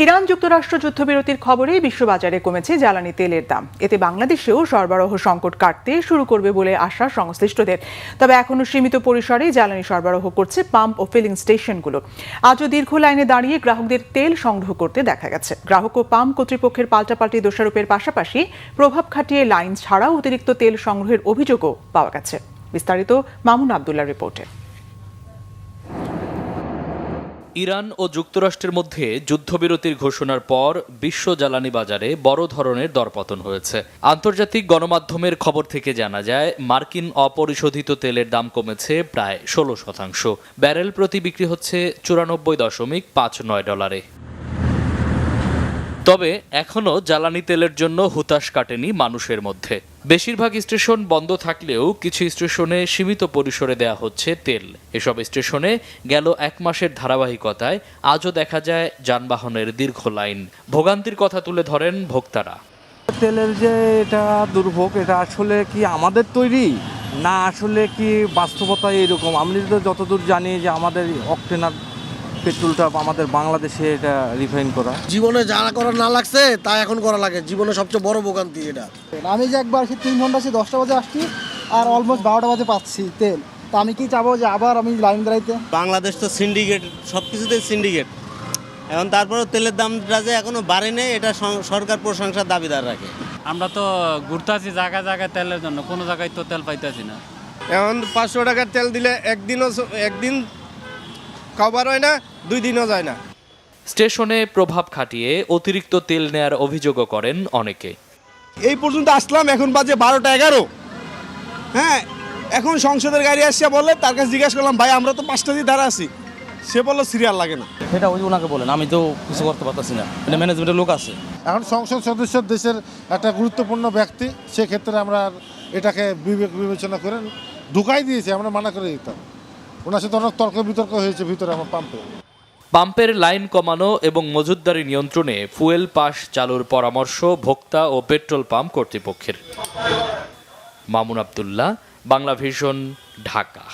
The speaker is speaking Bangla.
ইরান যুক্তরাষ্ট্র যুদ্ধবিরতির খবরে বিশ্ববাজারে কমেছে জ্বালানি তেলের দাম। এতে বাংলাদেশেও সরবরাহ সংকট কাটতে শুরু করবে বলে আশা সংশ্লিষ্টদের। তবে এখনো সীমিত পরিসরে জ্বালানি সরবরাহ করছে পাম্প ও ফিলিং স্টেশনগুলো। আজও দীর্ঘ লাইনে দাঁড়িয়ে গ্রাহকদের তেল সংগ্রহ করতে দেখা গেছে। গ্রাহক ও পাম্প কর্তৃপক্ষের পাল্টাপাল্টি দোষারোপের পাশাপাশি প্রভাব খাটিয়ে লাইন ছাড়াও অতিরিক্ত তেল সংগ্রহের অভিযোগও পাওয়া গেছে। বিস্তারিত মামুন আবদুল্লাহর রিপোর্টে। ইরান ও যুক্তরাষ্ট্রের মধ্যে যুদ্ধবিরতির ঘোষণার পর বিশ্ব জ্বালানি বাজারে বড় ধরনের দরপতন হয়েছে। আন্তর্জাতিক গণমাধ্যমের খবর থেকে জানা যায়, মার্কিন অপরিশোধিত তেলের দাম কমেছে প্রায় 16%। ব্যারেল প্রতি বিক্রি হচ্ছে $94.59। তবে এখনও জ্বালানি তেলের জন্য হুতাশ কাটেনি মানুষের মধ্যে। বেশিরভাগ স্টেশন বন্ধ থাকলেও কিছু স্টেশনে সীমিত পরিসরে দেয়া হচ্ছে তেল। এসব স্টেশনে গেল 1 মাসের ধারাবাহিকতায় আজও দেখা যায় যানবাহনের দীর্ঘ লাইন। ভোগান্তির কথা তুলে ধরেন ভোক্তারা। তেলের যে এটা দুর্ভোগ, এটা আসলে কি আমাদের তৈরি না আসলে কি বাস্তবতা এরকম? আমি তো যতদূর জানি যে আমাদের অকটেনার পেট্রোলটা আমাদের বাংলাদেশে এটা রিফাইন করা। জীবনে যারা করা না লাগছে তা এখন করা লাগে। জীবনে সবচেয়ে বড় ভোগান্তি এটা। আমি যে একবার 3 ঘন্টা 10টা বাজে আসছি আর অলমোস্ট 12টা বাজে পাচ্ছি তেল। তো আমি কি চাবো যে আবার আমি লাইন দাঁড়াইতে? বাংলাদেশ তো সিন্ডিকেট, সব কিছুতে সিন্ডিকেট। এখন তারপরেও তেলের দামটা যে এখনো বাড়ে নেই, এটা সরকার প্রশংসার দাবিদার রাখে। আমরা তো ঘুরতে আছি জায়গায় জায়গায় তেলের জন্য, কোনো জায়গায় তো তেল পাইতেছি না। এখন 500 টাকার তেল দিলে একদিন কভার হয় না, 2 দিনও যায় না। স্টেশনে প্রভাব খাটিয়ে অতিরিক্ত তেল নেয়ার অভিযোগও করেন অনেকে। এই পর্যন্ত আসলাম, এখন বাজে 12টা 11। হ্যাঁ, এখন সংসদের গাড়ি আসছে বলে, তার কাছে জিজ্ঞাসা করলাম, ভাই আমরা তো 5টা দিয়ে দাঁড়া আছি। সে বললো সিরিয়াল লাগে না। সেটা ওই ওনাকে বলেন, আমি তো কিছু করতে পারতেছি না। এটা ম্যানেজমেন্টের লোক আছে। এখন সংসদ সদস্য দেশের একটা গুরুত্বপূর্ণ ব্যক্তি, সেক্ষেত্রে আমরা এটাকে বিবেচনা করে ঢুকাই দিয়েছি, আমরা মানা করে দিতাম। ওনার সাথে অনেক তর্ক বিতর্ক হয়েছে ভিতরে আমার পাম্পে। পাম্পের লাইন কমানো এবং মজুতদারি নিয়ন্ত্রণে ফুয়েল পাস চালুর পরামর্শ ভোক্তা ও পেট্রোল পাম্প কর্তৃপক্ষের। মামুন আবদুল্লাহ, বাংলা ভিশন, ঢাকা।